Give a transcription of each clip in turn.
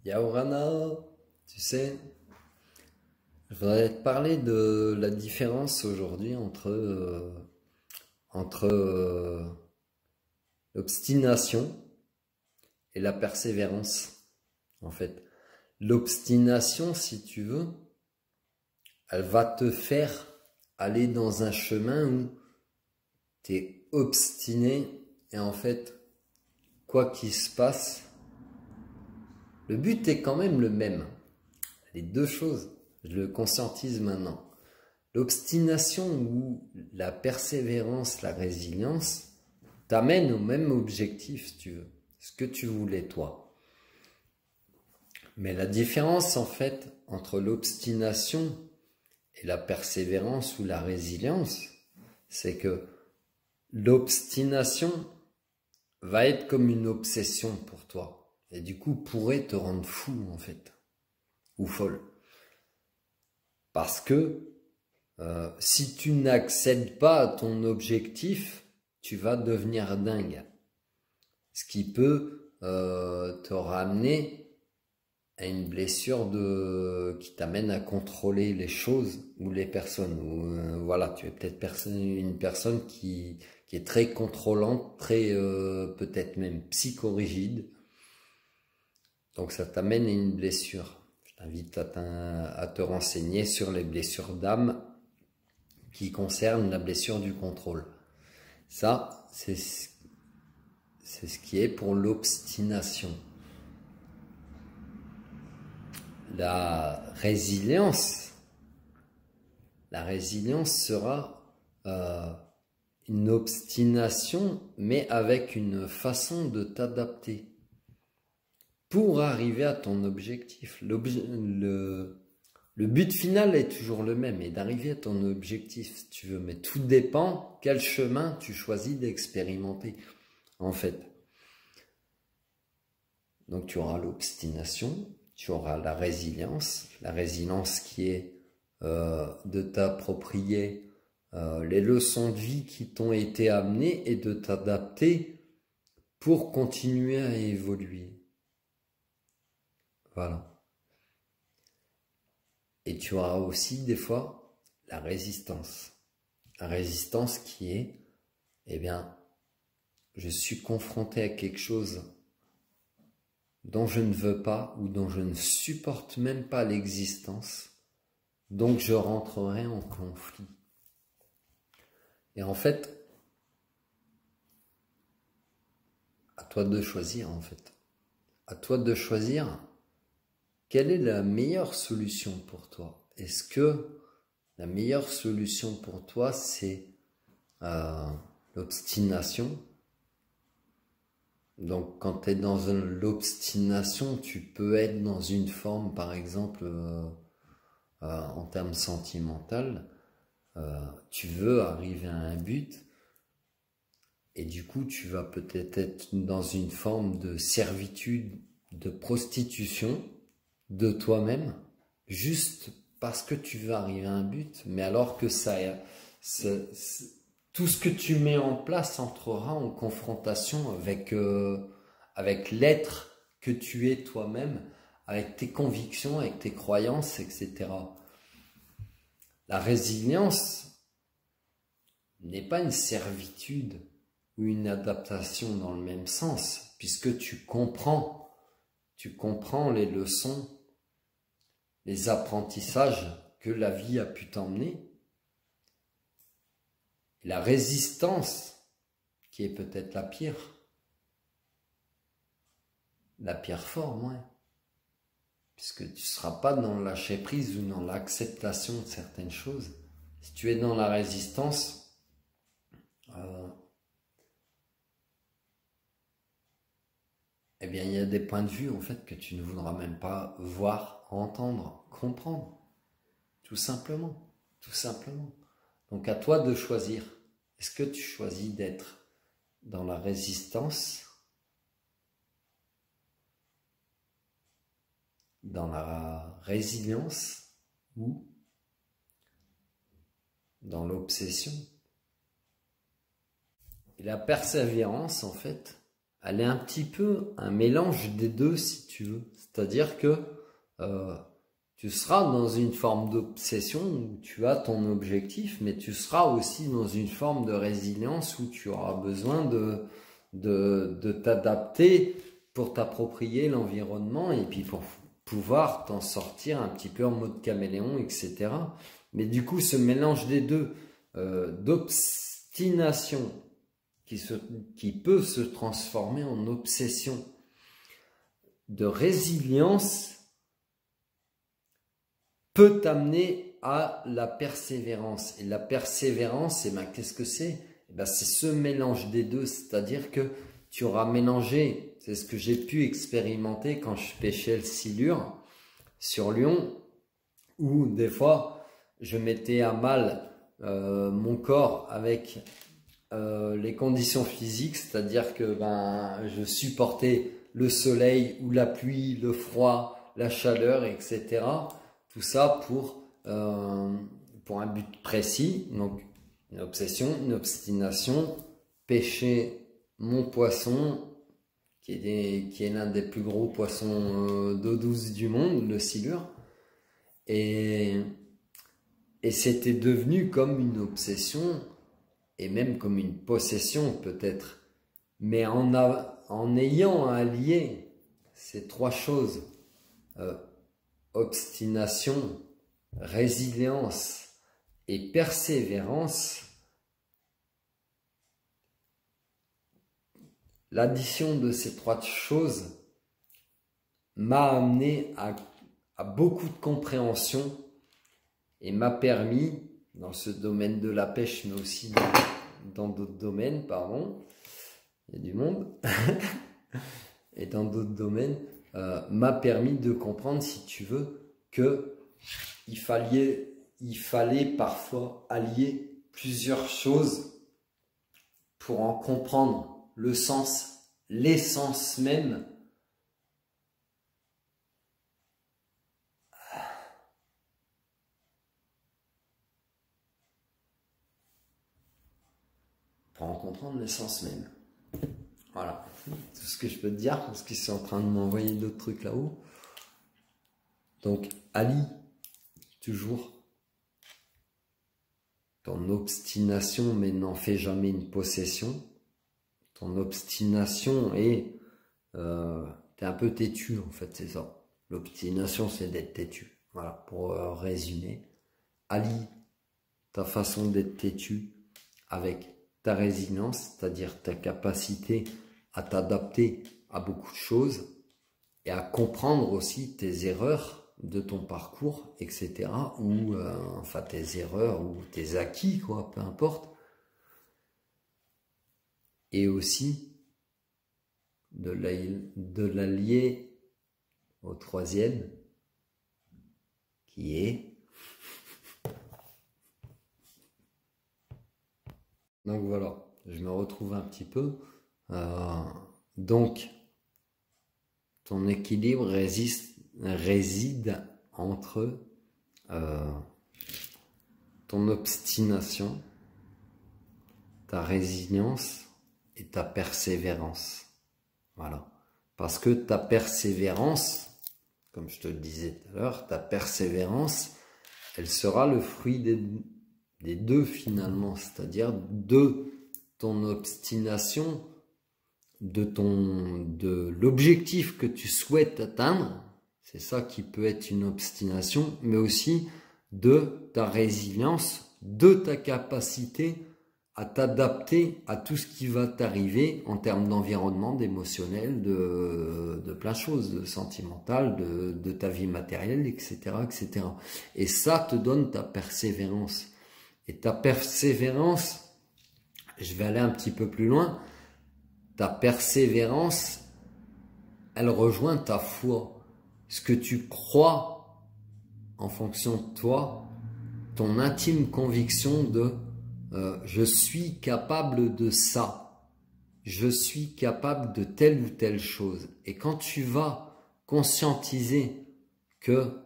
Yaorana, tu sais, je voudrais te parler de la différence aujourd'hui entre l'obstination et la persévérance. En fait, l'obstination, si tu veux, elle va te faire aller dans un chemin où tu es obstiné et en fait, quoi qu'il se passe, le but est quand même le même. Les deux choses, je le conscientise maintenant. L'obstination ou la persévérance, la résilience, t'amène au même objectif, si tu veux. Ce que tu voulais, toi. Mais la différence, en fait, entre l'obstination et la persévérance ou la résilience, c'est que l'obstination va être comme une obsession pour toi. Et du coup, pourrait te rendre fou, en fait. Ou folle. Parce que si tu n'accèdes pas à ton objectif, tu vas devenir dingue. Ce qui peut te ramener à une blessure qui t'amène à contrôler les choses ou les personnes. Ou, voilà, tu es peut-être une personne qui est très contrôlante, très peut-être même psychorigide. Donc ça t'amène à une blessure. Je t'invite à te renseigner sur les blessures d'âme qui concerne la blessure du contrôle. Ça, c'est ce qui est pour l'obstination. La résilience sera une obstination, mais avec une façon de t'adapter pour arriver à ton objectif. Le but final est toujours le même, et d'arriver à ton objectif, si tu veux. Mais tout dépend quel chemin tu choisis d'expérimenter, en fait. Donc tu auras l'obstination, tu auras la résilience qui est de t'approprier les leçons de vie qui t'ont été amenées et de t'adapter pour continuer à évoluer. Voilà. Et tu auras aussi des fois la résistance. La résistance qui est, eh bien, je suis confronté à quelque chose dont je ne veux pas ou dont je ne supporte même pas l'existence, donc je rentrerai en conflit. Et en fait, à toi de choisir en fait. À toi de choisir quelle est la meilleure solution pour toi. Est-ce que la meilleure solution pour toi, c'est l'obstination? Donc quand tu es dans l'obstination, tu peux être dans une forme, par exemple, en termes sentimental, tu veux arriver à un but, et du coup tu vas peut-être être dans une forme de servitude, de prostitution de toi-même, juste parce que tu veux arriver à un but, mais alors que tout ce que tu mets en place entrera en confrontation avec l'être que tu es toi-même, avec tes convictions, avec tes croyances, etc. La résilience n'est pas une servitude ou une adaptation dans le même sens, puisque tu comprends les leçons, les apprentissages que la vie a pu t'emmener. La résistance, qui est peut-être la pire forme, ouais. Puisque tu ne seras pas dans le lâcher prise ou dans l'acceptation de certaines choses. Si tu es dans la résistance, eh bien il y a des points de vue en fait que tu ne voudras même pas voir, entendre, comprendre. Tout simplement, tout simplement. Donc à toi de choisir. Est-ce que tu choisis d'être dans la résistance, dans la résilience ou dans l'obsession? Et la persévérance, en fait, elle est un petit peu un mélange des deux si tu veux. C'est-à-dire que tu seras dans une forme d'obsession où tu as ton objectif, mais tu seras aussi dans une forme de résilience où tu auras besoin de t'adapter pour t'approprier l'environnement et puis pour pouvoir t'en sortir un petit peu en mode caméléon, etc. Mais du coup, ce mélange des deux, d'obstination qui peut se transformer en obsession, de résilience, peut t'amener à la persévérance. Et la persévérance, eh ben, qu'est-ce que c'est? Eh ben, c'est ce mélange des deux, c'est-à-dire que tu auras mélangé, c'est ce que j'ai pu expérimenter quand je pêchais le silure sur Lyon, où des fois, je mettais à mal mon corps avec les conditions physiques, c'est-à-dire que je supportais le soleil ou la pluie, le froid, la chaleur, etc. Tout ça pour un but précis, donc une obsession, une obstination, pêcher mon poisson, qui est l'un des plus gros poissons d'eau douce du monde, le silure, et c'était devenu comme une obsession, et même comme une possession peut-être, mais en ayant allié ces trois choses, obstination, résilience et persévérance, l'addition de ces trois choses m'a amené à beaucoup de compréhension et m'a permis, dans ce domaine de la pêche, mais aussi dans d'autres domaines, pardon, il y a du monde, et dans d'autres domaines, m'a permis de comprendre, si tu veux, que il fallait parfois allier plusieurs choses pour en comprendre le sens, l'essence même. Pour en comprendre l'essence même. Voilà, tout ce que je peux te dire, parce qu'ils sont en train de m'envoyer d'autres trucs là-haut. Donc, allie toujours ton obstination, mais n'en fais jamais une possession. Ton obstination est... t'es un peu têtu, en fait, c'est ça. L'obstination, c'est d'être têtu. Voilà, pour résumer. Allie ta façon d'être têtu avec ta résilience, c'est-à-dire ta capacité à t'adapter à beaucoup de choses et à comprendre aussi tes erreurs de ton parcours, etc. Ou enfin tes erreurs ou tes acquis, quoi, peu importe. Et aussi de l'allier au troisième, qui est... Donc voilà, je me retrouve un petit peu. Donc, ton équilibre réside entre ton obstination, ta résilience et ta persévérance. Voilà. Parce que ta persévérance, comme je te le disais tout à l'heure, ta persévérance, elle sera le fruit des deux finalement, c'est-à-dire de ton obstination, de l'objectif que tu souhaites atteindre, c'est ça qui peut être une obstination, mais aussi de ta résilience, de ta capacité à t'adapter à tout ce qui va t'arriver en termes d'environnement, d'émotionnel, de plein de choses, de sentimental, de ta vie matérielle, etc., etc. Et ça te donne ta persévérance. Et ta persévérance, je vais aller un petit peu plus loin, ta persévérance, elle rejoint ta foi. Ce que tu crois en fonction de toi, ton intime conviction de je suis capable de ça, je suis capable de telle ou telle chose. Et quand tu vas conscientiser que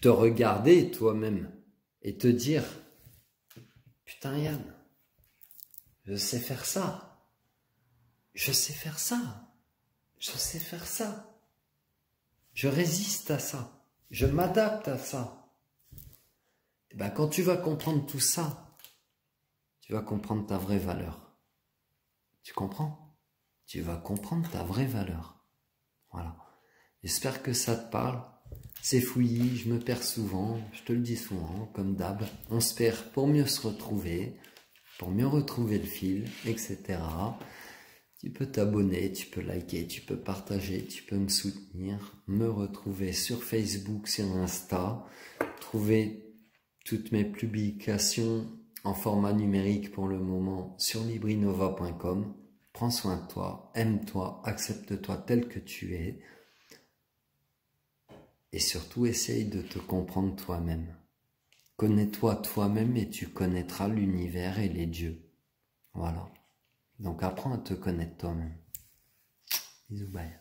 te regarder toi-même et te dire putain Yann, je sais faire ça. je sais faire ça, je sais faire ça, je résiste à ça, je m'adapte à ça. Et ben, quand tu vas comprendre tout ça, tu vas comprendre ta vraie valeur. Tu comprends? Tu vas comprendre ta vraie valeur. Voilà. J'espère que ça te parle. C'est fouillis, je me perds souvent, je te le dis souvent, comme d'hab. On se perd pour mieux se retrouver, pour mieux retrouver le fil, etc. Tu peux t'abonner, tu peux liker, tu peux partager, tu peux me soutenir, me retrouver sur Facebook, sur Insta, trouver toutes mes publications en format numérique pour le moment sur librinova.com. Prends soin de toi, aime-toi, accepte-toi tel que tu es. Et surtout, essaye de te comprendre toi-même. Connais-toi toi-même et tu connaîtras l'univers et les dieux. Voilà. Donc apprends à te connaître toi-même. Bisous, bye.